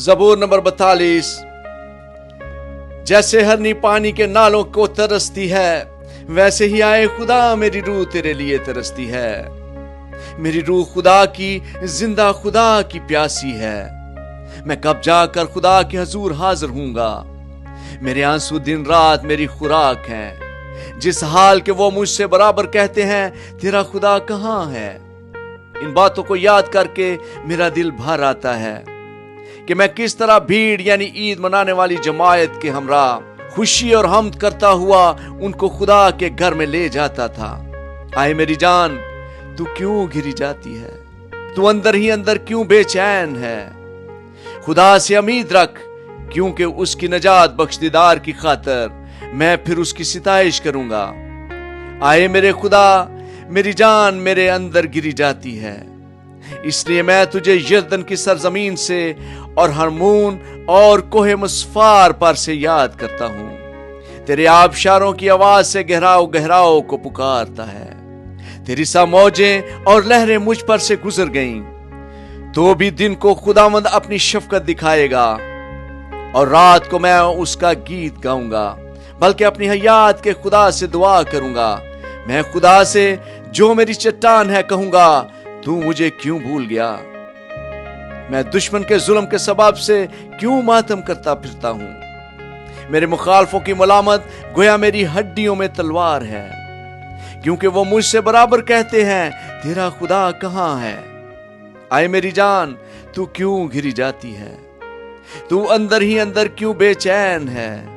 ज़बूर number 42। जैसे हरनी पानी के नालों को तरसती है, वैसे ही आए खुदा मेरी रूह तेरे लिए तरसती है। मेरी रूह खुदा की, जिंदा खुदा की प्यासी है। मैं कब जाकर खुदा के हजूर हाजिर हूंगा। मेरे आंसू दिन रात मेरी खुराक हैं। जिस हाल के वो मुझसे बराबर कहते हैं, तेरा खुदा कहाँ है। इन बातों को याद करके मेरा दिल भर आता है कि मैं किस तरह भीड़ यानी ईद मनाने वाली जमायत के हमरा खुशी और हमद करता हुआ उनको खुदा के घर में ले जाता था। आए मेरी जान, तू क्यों घिरी जाती है? तू अंदर ही अंदर क्यों बेचैन है? खुदा से उम्मीद रख, क्योंकि उसकी नजात बख्शदीदार की खातर मैं फिर उसकी सिताइश करूंगा। आए मेरे खुदा, मेरी जान मेरे अंदर गिरी जाती है, इसलिए मैं तुझे यरदन की सरजमीन से और हरमून और कोहे मुस्फार पर से याद करता हूं। तेरे आबशारों की आवाज से गहराओ गहराओ को पुकारता है। तेरी सा मौजें और लहरें मुझ पर से गुजर गईं, तो भी दिन को खुदावंद अपनी शफकत दिखाएगा और रात को मैं उसका गीत गाऊंगा। बल्कि अपनी हयात के खुदा से दुआ करूंगा। मैं खुदा से, जो मेरी चट्टान है, कहूंगा, तू मुझे क्यों भूल गया? मैं दुश्मन के जुल्म के सबब से क्यों मातम करता फिरता हूं? मेरे मुखालफों की मलामत गोया मेरी हड्डियों में तलवार है, क्योंकि वो मुझसे बराबर कहते हैं, तेरा खुदा कहाँ है। आए मेरी जान, तू क्यों घिरी जाती है? तू अंदर ही अंदर क्यों बेचैन है?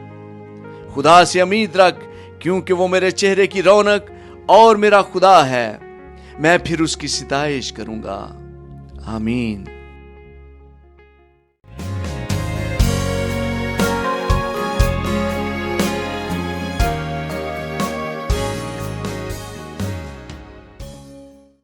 खुदा से उम्मीद रख, क्योंकि वो मेरे चेहरे की रौनक और मेरा खुदा है। मैं फिर उसकी सिताइश करूंगा। आमीन।